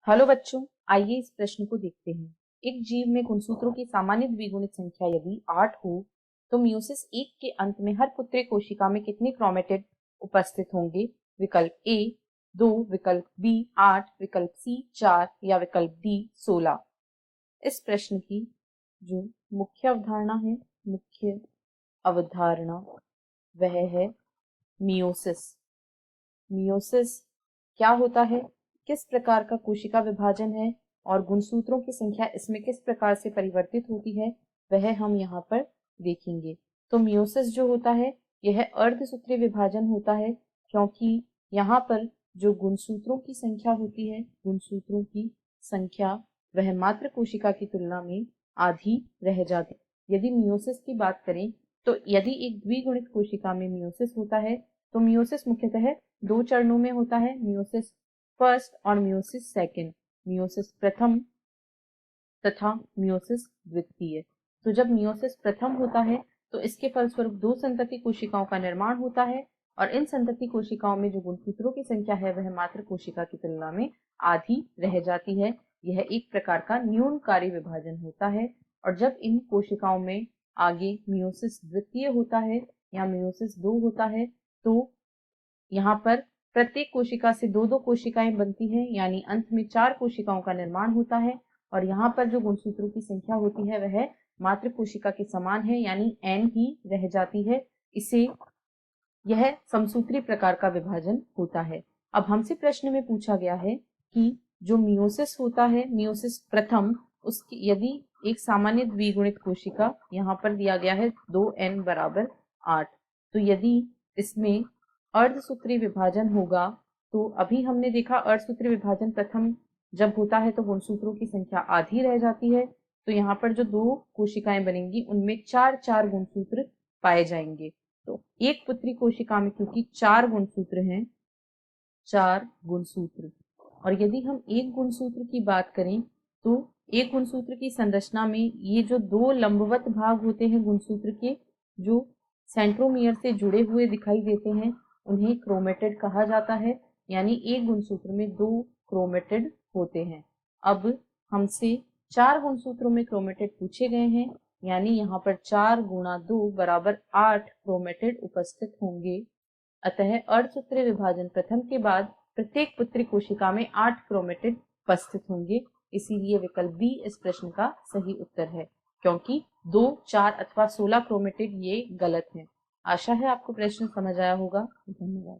Hello बच्चों, आइए इस प्रश्न को देखते हैं। एक जीव में गुणसूत्रों की सामान्य द्विगुणित संख्या यदि 8 हो तो मियोसिस 1 के अंत में हर पुत्री कोशिका में कितने क्रोमेटिड उपस्थित होंगे? विकल्प ए 2, विकल्प बी 8, विकल्प सी 4 या विकल्प डी 16। इस प्रश्न की जो मुख्य अवधारणा वह है मियोसिस। मियोसिस क्या होता है, किस प्रकार का कोशिका विभाजन है और गुणसूत्रों की संख्या इसमें किस प्रकार से परिवर्तित होती है, वह हम यहाँ पर देखेंगे। तो मियोसिस जो होता है यह अर्धसूत्रीय विभाजन होता है, क्योंकि यहाँ पर जो गुणसूत्रों की संख्या होती है, गुणसूत्रों की संख्या वह मात्र कोशिका की तुलना में आधी रह जाती है। यदि मियोसिस की बात करें तो यदि एक द्विगुणित कोशिका में मियोसिस होता है तो मियोसिस मुख्यतः 2 चरणों में होता है, मियोसिस फर्स्ट और मियोसिस सेकंड, मियोसिस प्रथम तथा मियोसिस द्वितीय। तो जब मियोसिस प्रथम होता है तो इसके फलस्वरूप 2 संतति कोशिकाओं का निर्माण होता है और इन संतति कोशिकाओं में जो गुणसूत्रों की संख्या है वह मात्र कोशिका की तुलना में आधी रह जाती है। यह एक प्रकार का न्यूनकारी विभाजन होता है और जब इन कोशिकाओं में आगे मियोसिस द्वितीय होता है या मियोसिस 2 होता है तो यहाँ पर प्रत्येक कोशिका से 2-2 कोशिकाएं बनती हैं, यानी अंत में 4 कोशिकाओं का निर्माण होता है और यहाँ पर जो गुणसूत्रों की संख्या होती है वह मात्र कोशिका के समान है, यानी n ही रह जाती है। इसे यह समसूत्री प्रकार का विभाजन होता है। अब हमसे प्रश्न में पूछा गया है कि जो मियोसिस होता है, मियोसिस प्रथम, उसकी यदि एक सामान्य द्विगुणित कोशिका यहाँ पर दिया गया है 2n बराबर 8, तो यदि इसमें अर्धसूत्री विभाजन होगा तो अभी हमने देखा अर्धसूत्री विभाजन प्रथम जब होता है तो गुणसूत्रों की संख्या आधी रह जाती है। तो यहाँ पर जो 2 कोशिकाएं बनेंगी उनमें 4-4 गुणसूत्र पाए जाएंगे। तो एक पुत्री कोशिका में क्योंकि 4 गुणसूत्र हैं, 4 गुणसूत्र, और यदि हम एक गुणसूत्र की बात करें तो एक गुणसूत्र की संरचना में ये जो 2 लंबवत भाग होते हैं गुणसूत्र के, जो सेंट्रोमियर से जुड़े हुए दिखाई देते हैं, उन्हें क्रोमेटिड कहा जाता है, यानी एक गुणसूत्र में 2 क्रोमेटिड होते हैं। अब हमसे 4 गुणसूत्रों में क्रोमेटिड पूछे गए हैं, यानी यहाँ पर 4 गुणा 2 बराबर 8 क्रोमेटिड उपस्थित होंगे। अतः अर्धसूत्रीय विभाजन प्रथम के बाद प्रत्येक पुत्री कोशिका में 8 क्रोमेटिड उपस्थित होंगे। इसीलिए विकल्प बी इस प्रश्न का सही उत्तर है, क्योंकि 2, 4 अथवा 16 क्रोमेटिड ये गलत है। आशा है आपको प्रश्न समझ आया होगा। धन्यवाद।